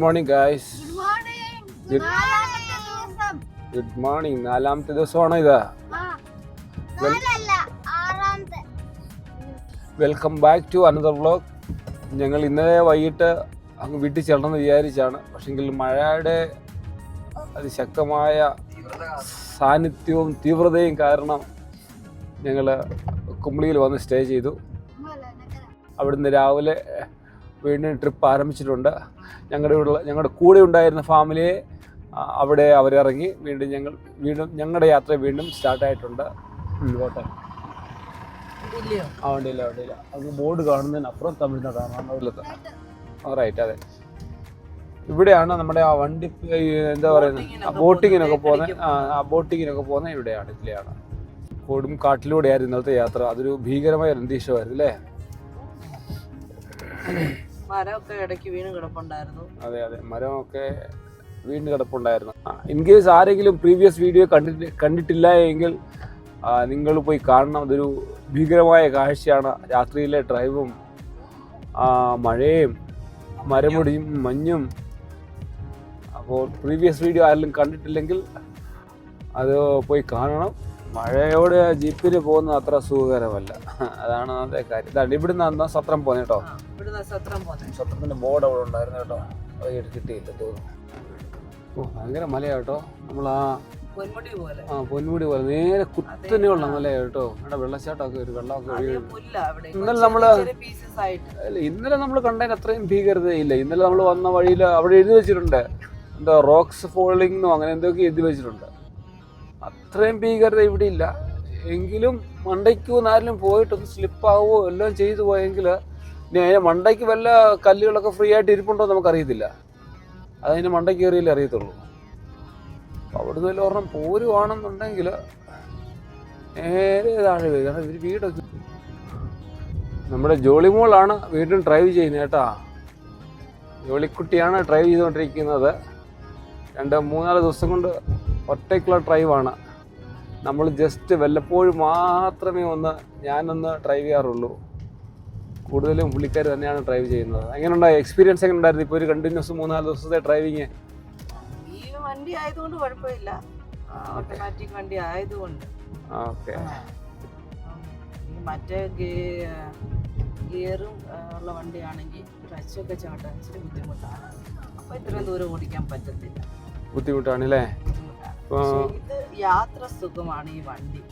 morning guys. Good morning. Good morning. നാലാമത്തെ ദിവസമാണോ ഇത്? Welcome back to another vlog. ഞങ്ങൾ ഇന്നലെ വൈകിട്ട് അങ്ങ് വീട്ടിൽ ചെല്ലണമെന്ന് വിചാരിച്ചാണ്. പക്ഷെങ്കിൽ മഴയുടെ അതിശക്തമായ സാന്നിധ്യവും തീവ്രതയും കാരണം ഞങ്ങൾ കുമളിയിൽ വന്ന് സ്റ്റേ ചെയ്തു. അവിടുന്ന് രാവിലെ വീണ്ടും ട്രിപ്പ് ആരംഭിച്ചിട്ടുണ്ട്. ഞങ്ങളുടെ കൂടെ ഉണ്ടായിരുന്ന ഫാമിലിയെ അവിടെ അവരിറങ്ങി വീണ്ടും ഞങ്ങളുടെ യാത്ര വീണ്ടും സ്റ്റാർട്ടായിട്ടുണ്ട്. കോട്ടെ വണ്ടിയില്ല അത് ബോർഡ് കാണുന്നതിനപ്പുറം തമിഴ്നാടാണ്. റൈറ്റ്, അതെ. ഇവിടെയാണ് നമ്മുടെ ആ വണ്ടി എന്താ പറയുന്നത്, ബോട്ടിങ്ങിനൊക്കെ പോകുന്നത് ഇവിടെയാണ്, ഇതിലെയാണ്. കൊടും കാട്ടിലൂടെയായിരുന്നു ഇന്നത്തെ യാത്ര. അതൊരു ഭീകരമായ അന്തരീക്ഷമായിരുന്നു അല്ലേ? മരമൊക്കെ ഇടയ്ക്ക് വീണ് കിടപ്പുണ്ടായിരുന്നു. അതെ, മരമൊക്കെ വീണ് കിടപ്പുണ്ടായിരുന്നു. ഇൻ കേസ് ആരെങ്കിലും പ്രീവിയസ് വീഡിയോ കണ്ടിട്ടില്ല എങ്കിൽ നിങ്ങൾ പോയി കാണണം. അതൊരു ഭീകരമായ കാഴ്ചയാണ്. രാത്രിയിലെ ഡ്രൈവും മഴയും മരമുടിയും മഞ്ഞും. അപ്പോൾ പ്രീവിയസ് വീഡിയോ ആരെങ്കിലും കണ്ടിട്ടില്ലെങ്കിൽ അത് പോയി കാണണം. മഴയോടെ ജീപ്പിൽ പോകുന്നത് അത്ര സുഖകരമല്ല, അതാണ് അതേ കാര്യം. ഇതാണ് ഇവിടുന്ന് അന്ന് സത്രം പോകുന്നത് കേട്ടോ. സത്രത്തിന്റെ ബോർഡ് അവിടെ ഉണ്ടായിരുന്നു കേട്ടോ, അത് കിട്ടിയില്ല തോന്നുന്നു. ഭയങ്കര മലയാ കേട്ടോ. നമ്മൾ പൊന്മുടി പോലെ നേരെ കുത്തനെയുള്ള മലയാ കേട്ടോ. അവിടെ വെള്ളച്ചാട്ടമൊക്കെ ഒരു വെള്ളമൊക്കെ ഇന്നലെ നമ്മൾ കണ്ടതിന് അത്രയും ഭീകരതയില്ല. ഇന്നലെ നമ്മൾ വന്ന വഴിയിൽ അവിടെ എഴുതി വെച്ചിട്ടുണ്ട്, എന്താ റോക്സ് ഫോളിംഗ് അങ്ങനെ എന്തൊക്കെ എഴുതി വെച്ചിട്ടുണ്ട്. അത്രയും ഭീകരത ഇവിടെ ഇല്ല. എങ്കിലും മണ്ടയ്ക്ക് ആരെങ്കിലും പോയിട്ടൊന്ന് സ്ലിപ്പാവോ എല്ലാം ചെയ്തു പോയെങ്കിൽ ഇനി അതിന് മണ്ടയ്ക്ക് വല്ല കല്ലുകളൊക്കെ ഫ്രീ ആയിട്ട് ഇരിപ്പുണ്ടോ നമുക്കറിയത്തില്ല. അതതിന് മണ്ടയ്ക്ക് കയറിയില്ലേ അറിയത്തുള്ളൂ. അവിടുന്ന് വല്ല ഒരെണ്ണം പോരുവാണെന്നുണ്ടെങ്കിൽ നേരെ താഴെ വരും. കാരണം ഇവർ വീടൊക്കെ നമ്മുടെ ജോളിമോളാണ് വീണ്ടും ഡ്രൈവ് ചെയ്യുന്നത് കേട്ടാ. ജോളിക്കുട്ടിയാണ് ഡ്രൈവ് ചെയ്തുകൊണ്ടിരിക്കുന്നത്. 2-3 ദിവസം കൊണ്ട് ഒറ്റയ്ക്കുള്ള ഡ്രൈവാണ്. നമ്മൾ ജസ്റ്റ് വല്ലപ്പോഴും മാത്രമേ ഞാനൊന്ന് ഡ്രൈവ് ചെയ്യാറുള്ളൂ. കൂടുതലും പുള്ളിക്കാർ തന്നെയാണ് ഡ്രൈവ് ചെയ്യുന്നത്. എങ്ങനെയുണ്ടായി എക്സ്പീരിയൻസ്? എങ്ങനെ ഉണ്ടായിരുന്നു ഇപ്പോൾ ഒരു കണ്ടിന്യൂസ് 3-4 ദിവസത്തെ ഡ്രൈവിങ്? ഈ വണ്ടി ആയതുകൊണ്ട് കുഴപ്പമില്ല, ഓട്ടോമാറ്റിക് വണ്ടി ആയതുകൊണ്ട്. ഓക്കെ. മറ്റേ ഗിയറും ഉള്ള വണ്ടിയാണെങ്കിൽ ക്ലച്ചൊക്കെ ചവിട്ടാൻ ഇച്ചിരി ബുദ്ധിമുട്ടാണ്. അപ്പോൾ ഇത്രയും ദൂരം ഓടിക്കാൻ പറ്റത്തില്ല, ബുദ്ധിമുട്ടാണല്ലേ? ഇത് യാത്ര സുഖമാണ് ഈ വണ്ടി,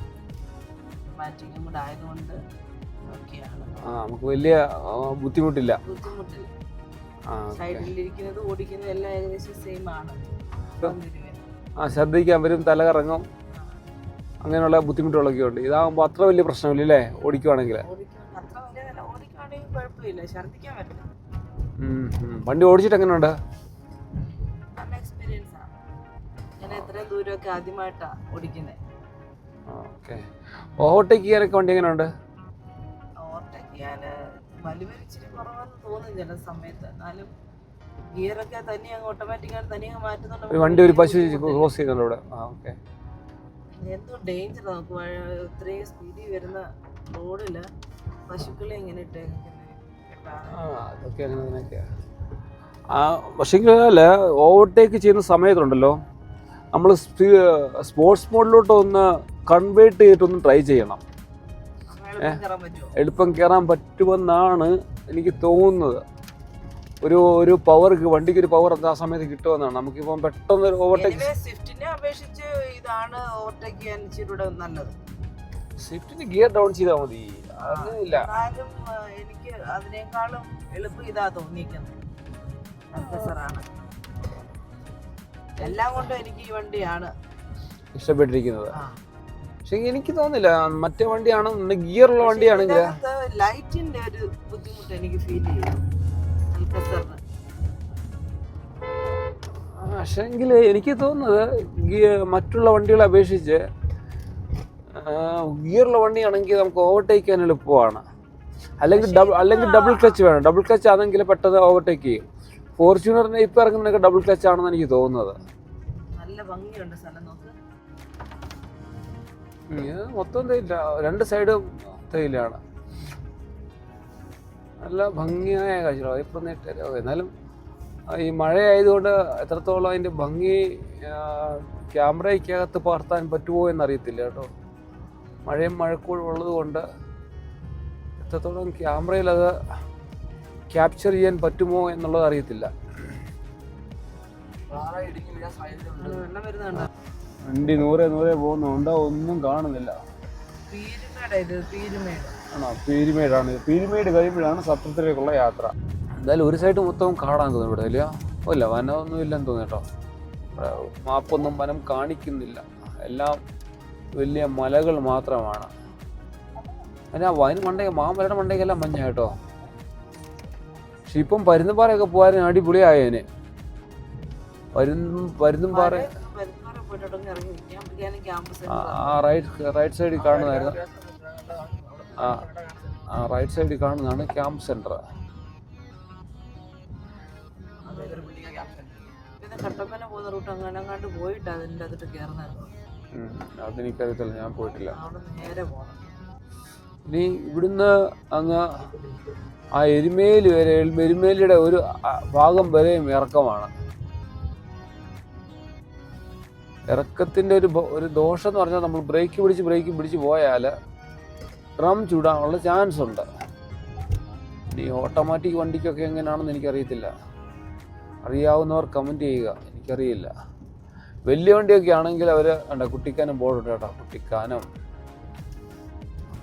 ഓട്ടോമാറ്റിക്കും കൂടെ ആയതുകൊണ്ട് നമുക്ക് വലിയ ബുദ്ധിമുട്ടില്ല. സൈഡിലിരിക്കുന്നത് ഓടിക്കുന്നത് എല്ലാം ഏകദേശം സെയിം ആണ്. ശ്രദ്ധിക്കാൻ വരും, തലകറങ്ങും, അങ്ങനെയുള്ള ബുദ്ധിമുട്ടുകളൊക്കെ ഉണ്ട്. ഇതാകുമ്പോൾ അത്ര വലിയ പ്രശ്നമില്ല അല്ലേ? ഓടിക്കുവാണെങ്കിൽ കുഴപ്പമില്ല, ഛർദ്ദിക്കാൻ പറ്റില്ല. വണ്ടി ഓടിച്ചിട്ട് എങ്ങനെയുണ്ട്? നല്ല എക്സ്പീരിയൻസ് ആണ്. ഞാൻ എത്രയും ദൂരമൊക്കെ ആദ്യമായിട്ടാ ഓടിക്കുന്നത്. ഓക്കെ. ഓവർടേക്ക് ചെയ്യാനൊക്കെ വണ്ടി എങ്ങനെയുണ്ട്? വലിയൊരിച്ചിരി കുറവെന്ന് തോന്നും ചില സമയത്ത്. എന്നാലും ഗിയറൊക്കെ തന്നെ അങ്ങ് ഓട്ടോമാറ്റിക്കായിട്ട് തന്നെ അങ്ങ് മാറ്റുന്നുണ്ട്. വണ്ടി ഒരു പശു ക്രോസ് ചെയ്യുന്നുണ്ട് ഇവിടെ. എന്തോ ഡേഞ്ചർ. നമുക്ക് ഇത്രയും സ്പീഡിൽ വരുന്ന റോഡില് പശുക്കളെ എങ്ങനെ അതൊക്കെ അങ്ങനെ തന്നെയൊക്കെയാ. പക്ഷേ ഓവർടേക്ക് ചെയ്യുന്ന സമയത്തുണ്ടല്ലോ, നമ്മൾ സ്പോർട്സ് മോഡിലോട്ട് ഒന്ന് കൺവേർട്ട് ചെയ്തിട്ടൊന്ന് ട്രൈ ചെയ്യണം. എളുപ്പം കയറാൻ പറ്റുമെന്നാണ് എനിക്ക് തോന്നുന്നത്. ഒരു വണ്ടിക്ക് ഒരു പവർ ആ സമയത്ത് കിട്ടുമെന്നാണ്. നമുക്കിപ്പം പെട്ടെന്ന് ഓവർടേക്ക് സ്വിഫ്റ്റിന് ഗിയർ ഡൗൺ ചെയ്താൽ മതി. അതില്ല, എനിക്ക് അതിനേക്കാളും എളുപ്പം ഇതാ തോന്നിയിരിക്കുന്നത്. എല്ലാം കൊണ്ടും എനിക്ക് ഈ വണ്ടിയാണ് ഇഷ്ടപ്പെട്ടിരിക്കുന്നത്. പക്ഷെ എനിക്ക് തോന്നില്ല മറ്റേ വണ്ടിയാണ് ഗിയറുള്ള വണ്ടിയാണെങ്കിൽ ലൈറ്റിന്റെ ഒരു ബുദ്ധിമുട്ട് എനിക്ക് ഫീൽ ചെയ്യും. പക്ഷെങ്കിൽ എനിക്ക് തോന്നുന്നത് മറ്റുള്ള വണ്ടികളെ അപേക്ഷിച്ച് ഗിയറുള്ള വണ്ടിയാണെങ്കിൽ നമുക്ക് ഓവർടേക്ക് ചെയ്യാൻ എളുപ്പമാണ്. അല്ലെങ്കിൽ ഡബിൾ ക്ലച്ച് വേണം. ഡബിൾ ക്ലച്ച് ആണെങ്കിൽ പെട്ടെന്ന് ഓവർടേക്ക് ചെയ്യും. ഫോർച്യൂണറിന് ഇപ്പം ഇറങ്ങുന്നതൊക്കെ ഡബിൾ ക്ലച്ച് ആണെന്ന് എനിക്ക് തോന്നുന്നത്. നല്ല ഭംഗിയുണ്ട് സ്ഥലം നോക്ക്. മൊത്തം തേയില്ല, 2 സൈഡും തേയിലാണ്. നല്ല ഭംഗിയായ കാഴ്ചകളാണ്. ഇപ്പം എന്നാലും ഈ മഴയായതുകൊണ്ട് എത്രത്തോളം അതിൻ്റെ ഭംഗി ക്യാമറയ്ക്കകത്ത് പകർത്താൻ പറ്റുമോ എന്നറിയത്തില്ല കേട്ടോ. മഴയും മഴക്കോളും ഉള്ളത് കൊണ്ട് എത്രത്തോളം ക്യാമറയിൽ അത് ക്യാപ്ചർ ചെയ്യാൻ പറ്റുമോ എന്നുള്ളത് അറിയത്തില്ല. വെള്ളം വരുന്നുണ്ടോ? വണ്ടി നൂറെ പോകുന്നുണ്ടോ ഒന്നും കാണുന്നില്ല. ആണോ? പീരുമേടാണ്. പീരുമേട് കഴിയുമ്പോഴാണ് സത്രത്തിലേക്കുള്ള യാത്ര. എന്തായാലും ഒരു സൈഡ് മൊത്തം കാടാൻ തോന്നുന്നു ഇവിടെ. ഇല്ല ഇല്ല, വനമൊന്നും ഇല്ലെന്ന് തോന്നി കേട്ടോ. മാപ്പൊന്നും വനം കാണിക്കുന്നില്ല, എല്ലാം വലിയ മലകൾ മാത്രമാണ്. അതിന് വയന് മണ്ടയ്ക്ക് മാമലയുടെ മണ്ടയ്ക്കെല്ലാം മഞ്ഞ കേട്ടോ. പക്ഷെ ഇപ്പം പരുന്തുംപാറയൊക്കെ പോകാൻ അടിപൊളിയായേനെ. പരുന്തുംപാറ റൈറ്റ് സൈഡിൽ കാണുന്നതായിരുന്നു. റൈറ്റ് സൈഡിൽ കാണുന്നതാണ് ക്യാമ്പ് സെന്റർ. കട്ടപ്പന പോകുന്ന റൂട്ട് അങ്ങാണ്ട് പോയിട്ട് അതിൻ്റെ അതിട്ട് കയറുന്നതായിരുന്നു. അതെനിക്കറിയത്തില്ല, ഞാൻ പോയിട്ടില്ല. നേരെ പോകണം. ഇനി ഇവിടുന്ന് അങ്ങ് ആ എരുമേലി വരെ, എരുമേലിയുടെ ഒരു ഭാഗം വരെയും ഇറക്കമാണ്. ഇറക്കത്തിൻ്റെ ഒരു ദോഷം എന്ന് പറഞ്ഞാൽ നമ്മൾ ബ്രേക്ക് പിടിച്ച് പോയാൽ ഡ്രം ചൂടാനുള്ള ചാൻസ് ഉണ്ട്. ഇനി ഓട്ടോമാറ്റിക് വണ്ടിക്കൊക്കെ എങ്ങനെയാണെന്ന് എനിക്കറിയത്തില്ല. അറിയാവുന്നവർ കമൻറ്റ് ചെയ്യുക, എനിക്കറിയില്ല. വലിയ വണ്ടിയൊക്കെ ആണെങ്കിൽ അവർ കുട്ടിക്കാനം ബോർഡുണ്ട് കേട്ടോ. കുട്ടിക്കാനം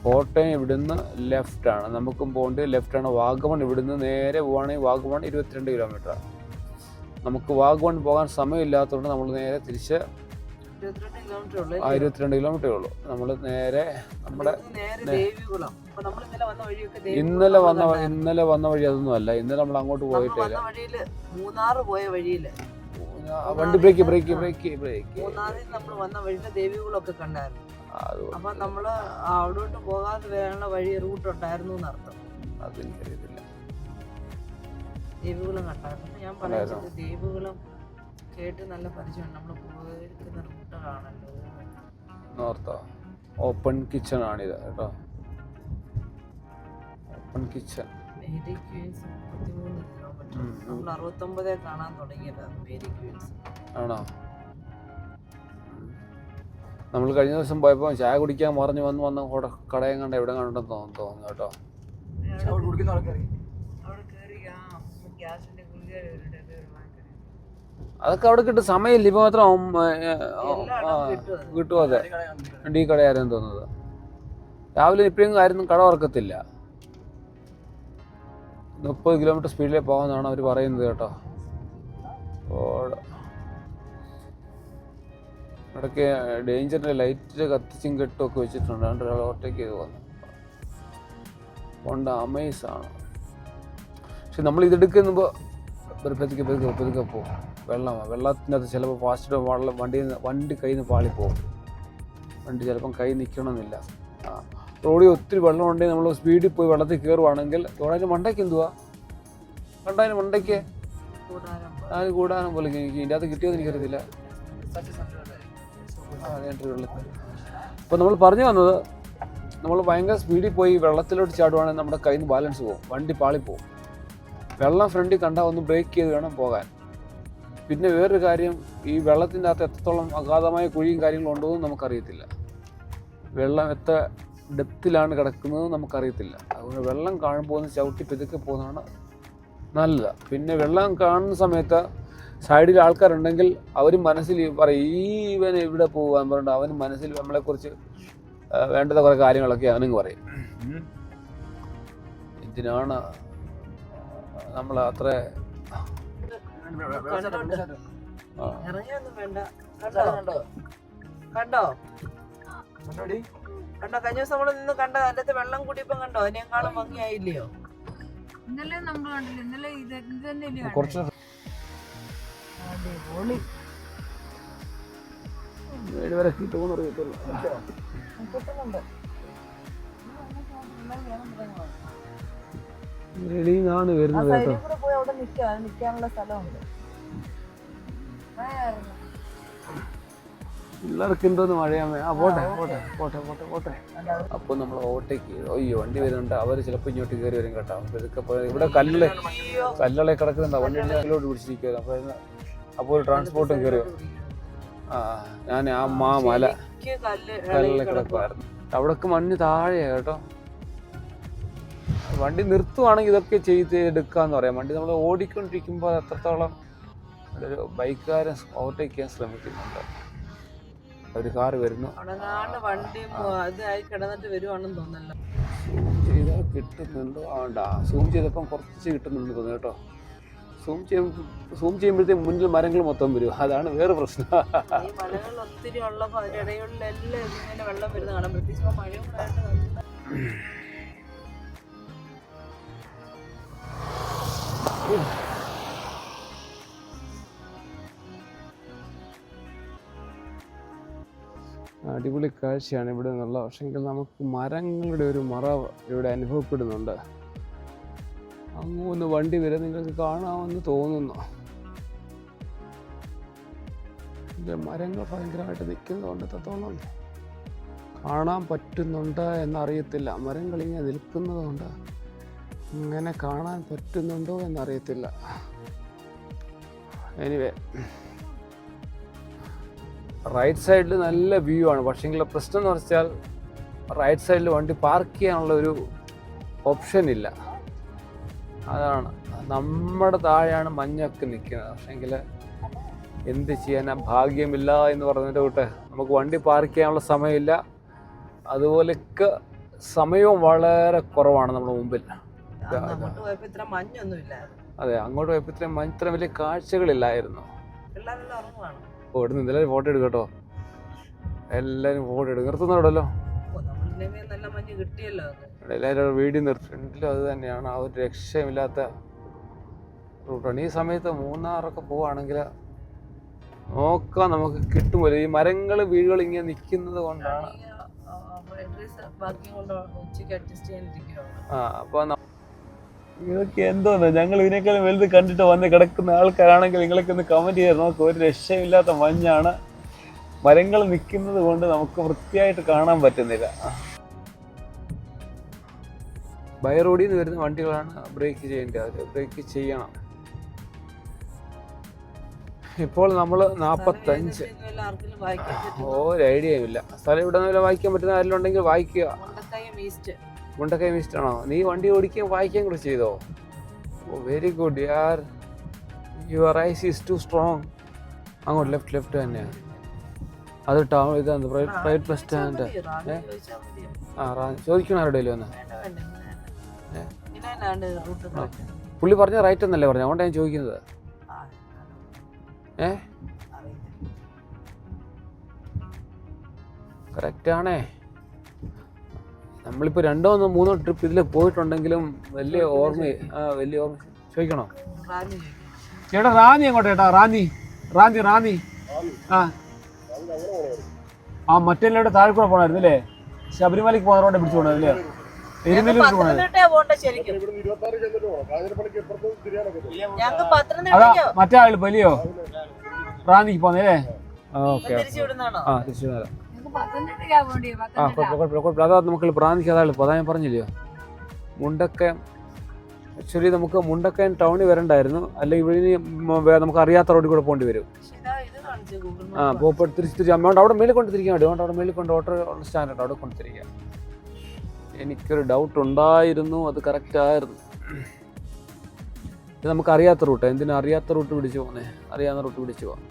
കോട്ടയം ഇവിടുന്ന് ലെഫ്റ്റാണ്, നമുക്കും പോകേണ്ടത് ലെഫ്റ്റാണ്. വാഗമൺ ഇവിടുന്ന് നേരെ പോവുകയാണെങ്കിൽ വാഗമൺ 22 കിലോമീറ്ററാണ്. നമുക്ക് വാഗമൺ പോകാൻ സമയമില്ലാത്തതുകൊണ്ട് നമ്മൾ നേരെ തിരിച്ച് 22 കിലോമീറ്ററേ ഉള്ളൂ. നമ്മൾ നേരെ നമ്മുടെ ഇന്നലെ വന്ന വഴി അതൊന്നും അല്ല. ഇന്നലെ നമ്മൾ അങ്ങോട്ട് പോയിട്ടില്ല. മൂന്നാർ പോയ വഴിയില് വണ്ടി ബ്രേക്ക് മൂന്നാറിൽ നമ്മൾ വന്ന വഴിയില് ദേവികുളമൊക്കെ കണ്ടായിരുന്നു. അപ്പൊ നമ്മള് അവിടോട്ട് പോകാതെ വരാനുള്ള വഴി റൂട്ട് ഉണ്ടായിരുന്നു എന്നർത്ഥം. അതെനിക്കറിയത്തില്ല. ദേവികുളം കണ്ടായിരുന്നു. ഞാൻ പറയുന്നത് ദേവികുളം കേട്ട് നല്ല പരിചയമുണ്ട്. നമ്മൾ പോയിരിക്കുന്ന റൂട്ടുകളാണല്ലോ. നോർത്തോ ഓപ്പൺ കിച്ചൺ ആണിത് കേട്ടോ. Open kitchen. Mary Queens 33 kilometre. നമ്മൾ 69 കാണാൻ തുടങ്ങിയതാണ് മേരി ക്വീൻസ്. ആണോ? നമ്മൾ കഴിഞ്ഞ ദിവസം പോയപ്പോൾ ചായ കുടിക്കാൻ മറിഞ്ഞ് വന്ന് കടയും കണ്ട എവിടെ കണ്ടെന്ന് തോന്നുന്നു കേട്ടോ. അതൊക്കെ അവിടെ കിട്ടും. സമയമില്ല ഇപ്പൊ മാത്രം കിട്ടും. അതെ, ഈ കടയായിരുന്നു തോന്നുന്നത്. രാവിലെ ഇപ്പോഴും ആയിരുന്നു കട ഉറക്കത്തില്ല. 30 കിലോമീറ്റർ സ്പീഡിലേ പോകാമെന്നാണ് അവർ പറയുന്നത് കേട്ടോ. ഇടയ്ക്ക് ഡേഞ്ചറിൻ്റെ ലൈറ്റ് കത്തിച്ചും കെട്ടുമൊക്കെ വെച്ചിട്ടുണ്ട്. അതുകൊണ്ട് ഒരാൾ ഓവർടേക്ക് ചെയ്ത് വന്നു. കൊണ്ട് അമേസാണ്. പക്ഷെ നമ്മൾ ഇതെടുക്കുമ്പോൾ പതുക്കെ പോകും. വെള്ളത്തിനകത്ത് ചിലപ്പോൾ ഫാസ്റ്റ് വണ്ടി കയ്യിൽ നിന്ന് പാളിപ്പോകും. വണ്ടി ചിലപ്പം കൈ നിൽക്കണമെന്നില്ല. റോഡിൽ ഒത്തിരി വെള്ളമുണ്ടെങ്കിൽ നമ്മൾ സ്പീഡിൽ പോയി വെള്ളത്തിൽ കയറുവാണെങ്കിൽ അതിന് മണ്ടയ്ക്ക് എന്തുവാ കണ്ടതിന് മണ്ടയ്ക്ക് കൂടാനും പോലെ എനിക്ക് ഇതിൻ്റെ അകത്ത് കിട്ടിയതെന്ന് എനിക്കറിയത്തില്ല. അപ്പോൾ നമ്മൾ പറഞ്ഞു വന്നത്, നമ്മൾ ഭയങ്കര സ്പീഡിൽ പോയി വെള്ളത്തിലോട്ട് ചാടുവാണെങ്കിൽ നമ്മുടെ കയ്യിൽ നിന്ന് ബാലൻസ് പോകും, വണ്ടി പാളിപ്പോവും. വെള്ളം ഫ്രണ്ടിൽ കണ്ടാൽ ഒന്ന് ബ്രേക്ക് ചെയ്ത് വേണം പോകാൻ. പിന്നെ വേറൊരു കാര്യം, ഈ വെള്ളത്തിൻ്റെ അകത്ത് എത്രത്തോളം അഗാധമായ കുഴിയും കാര്യങ്ങളും ഉണ്ടോയെന്നും നമുക്കറിയത്തില്ല. വെള്ളം എത്ര ഡെപ്തിലാണ് കിടക്കുന്നത് നമുക്കറിയത്തില്ല. അതുകൊണ്ട് വെള്ളം കാണുമ്പോൾ ഒന്ന് ചവിട്ടി പെതുക്കെ പോകുന്നതാണ് നല്ലത്. പിന്നെ വെള്ളം കാണുന്ന സമയത്ത് സൈഡിൽ ആൾക്കാരുണ്ടെങ്കിൽ അവർ മനസ്സിൽ പറയും ഇവൻ ഇവിടെ പോകാൻ പറഞ്ഞിട്ട് അവന് മനസ്സിൽ നമ്മളെക്കുറിച്ച് വേണ്ടത് കുറേ കാര്യങ്ങളൊക്കെ അവനങ്ങ് പറയും. ഇതിനാണ് നമ്മൾ അത്ര കണ്ടോ കഴിഞ്ഞ ദിവസം നമ്മള് നിന്ന് കണ്ട അതിന്റെ വെള്ളം കൂടിയപ്പം കണ്ടോ? അതിനേക്കാളും ഭംഗിയായില്ലയോ? ഇന്നലെ നമ്മൾ കണ്ടില്ല. ഇന്നലെ ഇത് തന്നെയല്ലേ കുറച്ച് വരെ കിട്ടുമെന്നറിയത്തില്ല. വെളിയിലാണ് വരുന്നത് കേട്ടോ. പോയി അവിടെ നിൽക്കാനുള്ള സ്ഥലമുണ്ട്. പിള്ളേർക്ക് എന്തോന്ന് മഴയാമേ. ആ പോട്ടെ പോട്ടെ പോട്ടെ പോട്ടെ പോട്ടെ. അപ്പോൾ നമ്മൾ ഓട്ടയ്ക്ക് അയ്യോ വണ്ടി വരുന്നുണ്ട്. അവർ ചിലപ്പോൾ ഇങ്ങോട്ട് കയറി വരും കേട്ടോ. അപ്പോൾ ഇതൊക്കെ ഇവിടെ കല്ലളെ കിടക്കുന്നുണ്ടോ വണ്ടി കല്ലോട്ട് പിടിച്ചിരിക്കുമല്ലോ. അപ്പോൾ ട്രാൻസ്പോർട്ടും കയറി വരും. ആ ഞാൻ ആ മല കല്ലിൽ കിടക്കുമായിരുന്നു. അവിടൊക്കെ മണ്ണ് താഴെയാണ് കേട്ടോ. വണ്ടി നിർത്തുവാണെങ്കിൽ ഇതൊക്കെ എടുക്കാന്ന് പറയാം. വണ്ടി നമ്മൾ ഓടിക്കൊണ്ടിരിക്കുമ്പോൾ എത്രത്തോളം ഒരു ബൈക്കുകാരൻ ഓവർടേക്ക് ചെയ്യാൻ ശ്രമിക്കുന്നുണ്ട്. ഒരു കാറ് വരുന്നു. ചെയ്താൽ കിട്ടുന്നുണ്ടോ? ആണ്ടാ സൂം ചെയ്തപ്പം കുറച്ച് കിട്ടുന്നുണ്ട് തോന്നുന്നു കേട്ടോ. സൂം ചെയ്യുമ്പോഴത്തേക്ക് മുന്നിൽ മരങ്ങൾ മൊത്തം വരും. അതാണ് വേറെ പ്രശ്നം. ഒത്തിരി ഉള്ളപ്പോൾ അതിന്റെ ഇടയിലെല്ലാം ഇങ്ങനെ വെള്ളം വരുന്ന കാണാൻ പ്രത്യേകിച്ച് മഴയും അടിപൊളി കാഴ്ചയാണ് ഇവിടെ നിന്നുള്ള. പക്ഷെങ്കിൽ നമുക്ക് മരങ്ങളുടെ ഒരു മറവ് ഇവിടെ അനുഭവപ്പെടുന്നുണ്ട്. അങ്ങോന്ന് വണ്ടി വരെ നിങ്ങൾക്ക് കാണാമെന്ന് തോന്നുന്നു. മരങ്ങൾ ഭയങ്കരമായിട്ട് നിൽക്കുന്നതുകൊണ്ട് എത്രത്തോളം കാണാൻ പറ്റുന്നുണ്ട് എന്നറിയത്തില്ല. മരങ്ങൾ ഇങ്ങനെ നിൽക്കുന്നതുകൊണ്ട് ഇങ്ങനെ കാണാൻ പറ്റുന്നുണ്ടോ എന്നറിയത്തില്ല. എനിവേ റൈറ്റ് സൈഡിൽ നല്ല വ്യൂ ആണ്. പക്ഷേങ്കിൽ പ്രശ്നം എന്ന് വെച്ചാൽ റൈറ്റ് സൈഡിൽ വണ്ടി പാർക്ക് ചെയ്യാനുള്ള ഒരു ഓപ്ഷൻ ഇല്ല. അതാണ് നമ്മുടെ താഴെയാണ് മഞ്ഞൊക്കെ നിൽക്കുന്നത്. പക്ഷേങ്കിൽ എന്ത് ചെയ്യാനാ, ഭാഗ്യമില്ല എന്ന് പറഞ്ഞതിൻ്റെ കൂട്ട് നമുക്ക് വണ്ടി പാർക്ക് ചെയ്യാനുള്ള സമയമില്ല. അതുപോലെയൊക്കെ സമയവും വളരെ കുറവാണ് നമ്മുടെ മുമ്പിൽ. അതെ അങ്ങോട്ട് പോയപ്പോൾ ഇത്രയും വലിയ കാഴ്ചകളില്ലായിരുന്നു. ഇവിടുന്ന് എല്ലാവരും ഫോട്ടോ എടുക്കും കേട്ടോ. എല്ലാവരും ഫോട്ടോ എടുക്കും. നിർത്തുന്നുണ്ടല്ലോ എല്ലാവരും വീഡിയോ നിർത്തിയിട്ടുണ്ടല്ലോ. അത് തന്നെയാണ് ആ ഒരു രക്ഷയില്ലാത്ത റൂട്ടാണ്. ഈ സമയത്ത് മൂന്നാറൊക്കെ പോവുകയാണെങ്കിൽ നോക്കാം നമുക്ക് കിട്ടുമല്ലോ. ഈ മരങ്ങൾ വീടുകൾ ഇങ്ങനെ നിൽക്കുന്നത് കൊണ്ടാണ്. അപ്പോൾ നിങ്ങൾക്ക് എന്തോന്ന് ഞങ്ങൾ ഇതിനേക്കാളും വലുത് കണ്ടിട്ട് വന്ന് കിടക്കുന്ന ആൾക്കാരാണെങ്കിൽ നിങ്ങളൊക്കെ ഒന്ന് കമൻറ്റ് ചെയ്ത് നോക്ക്. ഒരു രക്ഷയില്ലാത്ത മഞ്ഞാണ്. മരങ്ങൾ നിൽക്കുന്നത് കൊണ്ട് നമുക്ക് വൃത്തിയായിട്ട് കാണാൻ പറ്റുന്നില്ല. ബൈ റോഡിൽ നിന്ന് വരുന്ന വണ്ടികളാണ് ബ്രേക്ക് ചെയ്യേണ്ടത്. അത് ബ്രേക്ക് ചെയ്യണം. ഇപ്പോൾ നമ്മൾ 45 ഒരു ഐഡിയയും ഇല്ല. സ്ഥലം ഇവിടെ നിന്ന് വായിക്കാൻ പറ്റുന്ന ആരെങ്കിലും ഉണ്ടെങ്കിൽ വായിക്കുക. മുണ്ടക്കൈ ഈസ്റ്റ് ആണോ? നീ വണ്ടി ഓടിക്കുകയും വായിക്കുകയും കൂടെ ചെയ്തോ? ഓ വെരി ഗുഡ് യാർ. Your eyes is too strong. അങ്ങോട്ട് ലെഫ്റ്റ് തന്നെയാണ്. അത് ടൗൺ ഇതാണ് പ്രൈവറ്റ് ബസ് സ്റ്റാൻഡ്. ചോദിക്കണം ആരുടെയും വന്ന്. പുള്ളി പറഞ്ഞ റൈറ്റ് എന്നല്ലേ പറഞ്ഞു. അതുകൊണ്ടാണ് ഞാൻ ചോദിക്കുന്നത്. കറക്റ്റാണേ. നമ്മളിപ്പോൾ 2-3 ട്രിപ്പ് ഇതിൽ പോയിട്ടുണ്ടെങ്കിലും വലിയ ഓർമ്മ ചോദിക്കണോ? ചേട്ടാ റാന്നി അങ്ങോട്ട് ചേട്ടാ. റാന്നി ആ മറ്റെല്ലാവിടെ താഴെ കൂടെ പോകണമായിരുന്നു അല്ലേ? ശബരിമലയ്ക്ക് പോകുന്ന റോഡ് പിടിച്ചു പോകണല്ലേ? എരുമേലൂർക്ക് പോകണത്. അതാ മറ്റേ ആള് വലിയോ റാന്നിക്ക് പോന്നല്ലേ? ഓക്കെ ആ തിരിച്ചു വരാം. അതാ നമുക്ക് പ്രാന്തിക്ക് അതാ എളുപ്പം. അതാ ഞാൻ പറഞ്ഞില്ലയോ. മുണ്ടക്കയം ആക്ച്വലി നമുക്ക് മുണ്ടക്കയം ടൗണിൽ വരണ്ടായിരുന്നു. അല്ലെങ്കിൽ ഇവിടെ നമുക്ക് അറിയാത്ത റോഡിൽ കൂടെ പോകേണ്ടി വരും. തിരിച്ച് അമ്മ അവിടെ മേളിൽ കൊണ്ട് തിരിക്കാൻ വേണ്ടി അവിടെ മേളിൽ കൊണ്ട് ഓട്ടോ സ്റ്റാൻഡ് ഉണ്ട്, അവിടെ കൊണ്ട് തിരിക്കാം. എനിക്കൊരു ഡൗട്ട് ഉണ്ടായിരുന്നു, അത് കറക്റ്റായിരുന്നു. ഇത് നമുക്ക് അറിയാത്ത റൂട്ട്. എന്തിനാ അറിയാത്ത റൂട്ട് പിടിച്ചു പോകുന്നേ? അറിയാവുന്ന റൂട്ട് പിടിച്ചു പോവാം.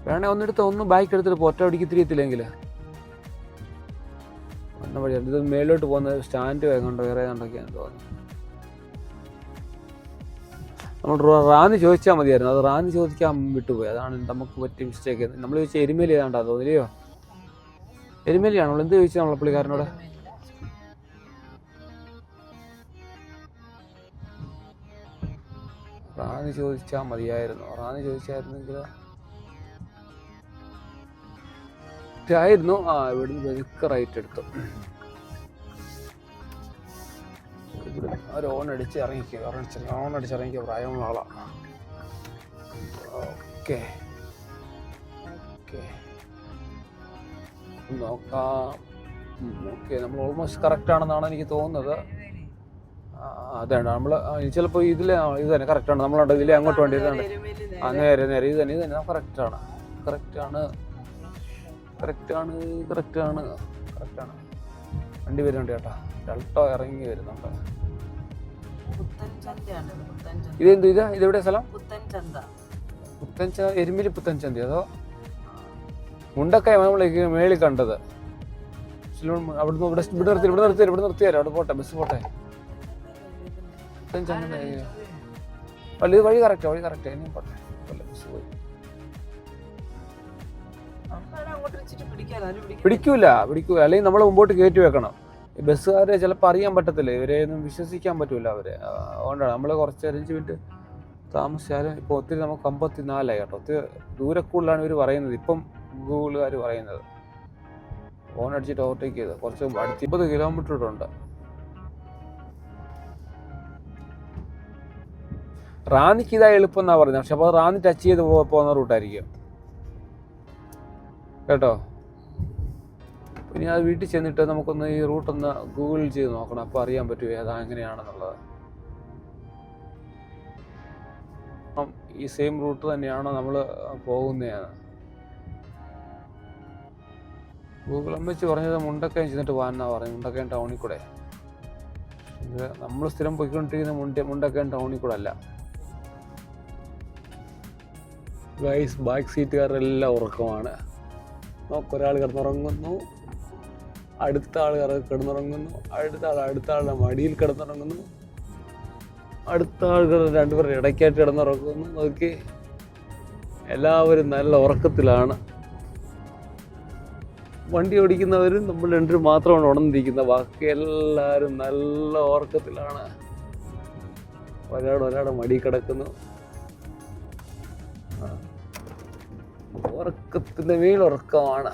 വേണേ ഒന്നും ബൈക്ക് എടുത്തിട്ട് ഒറ്റ അടിക്ക് തിരിയത്തില്ലെങ്കിൽ വന്ന വഴിയാണ്. ഇത് മേലോട്ട് പോകുന്നത് സ്റ്റാൻഡ് വേഗമുണ്ടോ വേറെ ഏതാണ്ടൊക്കെയാണെന്ന് തോന്നുന്നു. നമ്മൾ റാന്നി ചോദിച്ചാൽ മതിയായിരുന്നു. അത് റാന്നി ചോദിക്കാൻ വിട്ടുപോയി. അതാണ് നമുക്ക് പറ്റിയ മിസ്റ്റേക്ക്. നമ്മൾ ചോദിച്ചാൽ എരുമേലി ഏതാണ്ടാ തോന്നില്ലയോ? എരുമേലിയാണോ? എന്ത് ചോദിച്ചാൽ നമ്മളെ പുള്ളിക്കാരനോട്? റാന്നി ചോദിച്ചാൽ മതിയായിരുന്നു. റാന്നി ചോദിച്ചായിരുന്നെങ്കിൽ ആയിരുന്നു. ഇവിടുന്ന് വെതുക്കെ റൈറ്റ് എടുത്തു. ഇവിടെ ഒരു ഓണടിച്ച് ഇറങ്ങിക്കുക പ്രായമുള്ള ആളാണ്. ഓക്കെ ഓക്കെ നോക്കാം. ഓക്കെ നമ്മൾ ഓൾമോസ്റ്റ് കറക്റ്റ് ആണെന്നാണ് എനിക്ക് തോന്നുന്നത്. അതാണ് നമ്മൾ ചിലപ്പോൾ ഇതിൽ ഇത് തന്നെ കറക്റ്റാണ്. നമ്മളുണ്ട് ഇതിലെ അങ്ങോട്ട് വേണ്ടി ഇതാണ്. നേരെ നേരെ ഇത് തന്നെ കറക്റ്റാണ് കറക്റ്റാണ് കറക്റ്റാണ് കറക്റ്റാണ് കറക്റ്റാണ്. വണ്ടി വരുന്നുണ്ട് ചേട്ടാ. ഡെൽട്ടോ ഇറങ്ങി വരുന്നുണ്ട്. ഇതെന്ത് ഇതെവിടെ സ്ഥലം? എരുമേലി പുത്തൻചന്ത. അതോ മുണ്ടക്കായ നമ്മൾ മേളിൽ കണ്ടത്. അവിടുന്ന് ഇവിടെ നിർത്തിയാലോ? അവിടെ പോട്ടെ, ബസ് പോട്ടെ. അല്ല ഇത് വഴി കറക്റ്റ് ഇനിയും പോട്ടെ. ബസ് പോയി പിടിക്കൂല. അല്ലെങ്കിൽ നമ്മൾ മുമ്പോട്ട് കയറ്റി വെക്കണം. ഈ ബസ്സുകാരെ ചിലപ്പോൾ അറിയാൻ പറ്റത്തില്ല, ഇവരെയൊന്നും വിശ്വസിക്കാൻ പറ്റൂല അവരെ. അതുകൊണ്ടാണ് നമ്മൾ കുറച്ച് 5 മിനിറ്റ് താമസിച്ചാലും. ഇപ്പോൾ ഒത്തിരി നമുക്ക് 54 കേട്ടോ. ഒത്തിരി ദൂരക്കൂടുതലാണ് ഇവർ പറയുന്നത്, ഇപ്പം ഗൂഗിളുകാർ പറയുന്നത്. ഫോൺ അടിച്ചിട്ട് ഓവർടേക്ക് ചെയ്ത് കുറച്ച് അടുത്ത് 20 കിലോമീറ്റർ ഉണ്ട്. റാന്നിക്ക് ഇതാ എളുപ്പം എന്നാണ് പറയുന്നത്. പക്ഷെ അപ്പോൾ റാന്നി ടച്ച് ചെയ്ത് പോകുന്ന റൂട്ടായിരിക്കും കേട്ടോ. ഇനി അത് വീട്ടിൽ ചെന്നിട്ട് നമുക്കൊന്ന് ഈ റൂട്ടൊന്ന് ഗൂഗിൾ ചെയ്ത് നോക്കണം. അപ്പോൾ അറിയാൻ പറ്റുമോ ഏതാ എങ്ങനെയാണെന്നുള്ളത്. ഈ സെയിം റൂട്ട് തന്നെയാണോ നമ്മൾ പോകുന്നതാണ്. ഗൂഗിൾ വെച്ച് പറഞ്ഞത് മുണ്ടക്കയം ചെന്നിട്ട് പോകാനാണ് പറഞ്ഞത്. മുണ്ടക്കയം ടൗണിൽ കൂടെ. ഇത് നമ്മൾ സ്ഥിരം പോയിക്കൊണ്ടിരിക്കുന്ന മുണ്ടക്കയം ടൗണിൽ കൂടെ അല്ല. ഗൈസ് ബാക്ക് സീറ്റുകാരെല്ലാം ഉറക്കമാണ്. ഒരാൾ കിടന്നുറങ്ങുന്നു, അടുത്ത ആൾ കിടന്നുറങ്ങുന്നു, അടുത്ത ആളുടെ മടിയിൽ കിടന്നുറങ്ങുന്നു, അടുത്ത ആളുകൾ രണ്ടുപേരും ഇടയ്ക്കായിട്ട് കിടന്നുറങ്ങുന്നു. നോക്കി എല്ലാവരും നല്ല ഉറക്കത്തിലാണ്. വണ്ടി ഓടിക്കുന്നവരും നമ്മൾ രണ്ടുപേരും മാത്രമാണ് ഉണർന്നിരിക്കുന്നത്. ബാക്കി എല്ലാവരും നല്ല ഉറക്കത്തിലാണ്. ഒരാളുടെ മടി കിടക്കുന്നു. ഉറക്കത്തിൻ്റെ മേലുറക്കമാണ്.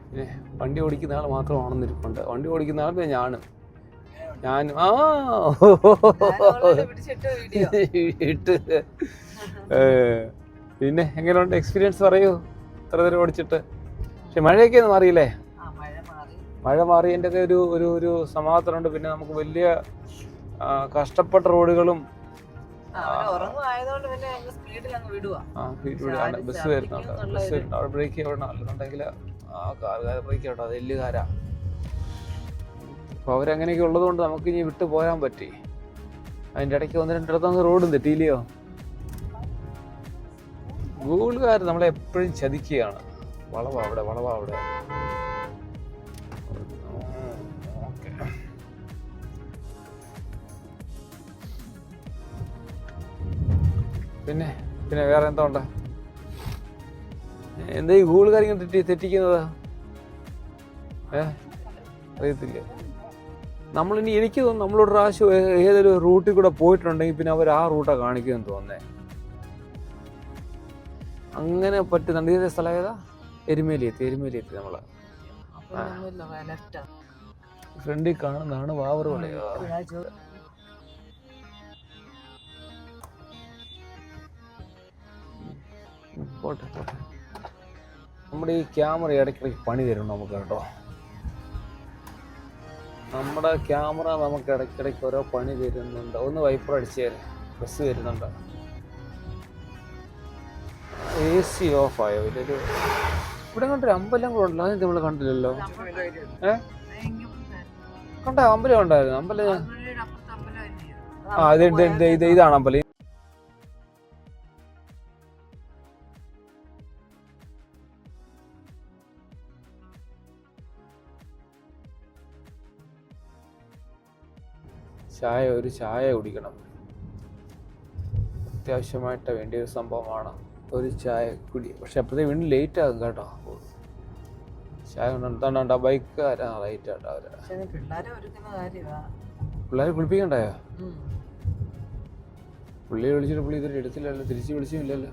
പിന്നെ വണ്ടി ഓടിക്കുന്ന ആൾ മാത്രം ഉണർന്നിരിപ്പുണ്ട്. വണ്ടി ഓടിക്കുന്ന ആൾ ഞാനും ഇട്ട്. പിന്നെ എങ്ങനെയുണ്ട് എക്സ്പീരിയൻസ് പറയൂ, ഇത്ര നേരം ഓടിച്ചിട്ട്? പക്ഷെ മഴയൊക്കെ ഒന്നും മാറിയില്ലേ? മഴ മാറിയതിൻ്റെ ഒരു സമാധാനമുണ്ട്. പിന്നെ നമുക്ക് വലിയ കഷ്ടപ്പെട്ട റോഡുകളും ബസ് വരുന്നുണ്ട്. അവിടെ ബ്രേക്ക് ചെയ്യണം. അല്ലെന്നുണ്ടെങ്കിൽ കാറുകാർ ബ്രേക്ക് ചെയ്യട്ടോ. അത് എല്ലുകാരാ. അപ്പോൾ അവരങ്ങനെയൊക്കെ ഉള്ളത് കൊണ്ട് നമുക്ക് ഇനി വിട്ടു പോരാൻ പറ്റി. അതിൻ്റെ ഇടയ്ക്ക് 1-2 റോഡും തെറ്റിയില്ലയോ? ഗൂഗിളുകാർ നമ്മളെ എപ്പോഴും ചതിക്കുകയാണ്. വളവാ അവിടെ. പിന്നെ വേറെ എന്താ ഉണ്ട്? എന്താ ഈ ഗൂഗിൾ കാര്യങ്ങൾ തെറ്റിക്കുന്നതാ? അറിയത്തില്ല. നമ്മളിനി എനിക്ക് തോന്നുന്നു നമ്മളൊരു പ്രാവശ്യം ഏതൊരു റൂട്ടിൽ കൂടെ പോയിട്ടുണ്ടെങ്കിൽ പിന്നെ അവർ ആ റൂട്ടാണ് കാണിക്കുമെന്ന് തോന്നുന്നേ. അങ്ങനെ പറ്റുന്നുണ്ട്. ഏത് സ്ഥലം ഏതാ? എരുമേലി എത്തി നമ്മള്. ഫ്രണ്ടിൽ കാണുന്നതാണ് വാവർ വളയോ. പോട്ടെ. നമ്മുടെ ഈ ക്യാമറ ഇടയ്ക്കിടയ്ക്ക് പണി തരും നമുക്ക് കേട്ടോ. നമ്മുടെ ക്യാമറ നമുക്ക് ഇടയ്ക്കിടയ്ക്ക് ഓരോ പണി തരുന്നുണ്ട്. ഒന്ന് വൈപ്പർ അടിച്ചാൽ ബസ് വരുന്നുണ്ട്. AC ഓഫായോ? ഇവിടെ കണ്ടൊരു അമ്പലം കൂടെ ഉണ്ടല്ലോ. അതെന്ത് നമ്മൾ കണ്ടില്ലല്ലോ. കണ്ട അമ്പലം ഉണ്ടായിരുന്നു. അമ്പലം ഇതാണ് അമ്പലം. ഒരു ചായ കുടിക്കണം. അത്യാവശ്യമായിട്ട് വേണ്ടിയ ഒരു സംഭവമാണ് ഒരു ചായ കുടി. പക്ഷെ അപ്പോഴത്തെ വീണ്ടും ലേറ്റ് ആകും കേട്ടോ. ചായ കൊണ്ടാ ബൈക്കാരാ ലൈറ്റ് ആട്ടോ അവര്. പിള്ളേരെ കുളിപ്പിക്കണ്ടായോ? പുള്ളിയെ വിളിച്ചിട്ട് പുള്ളി ഇതുവരെ എടുത്തില്ലല്ലോ. തിരിച്ച് വിളിച്ചില്ലല്ലോ.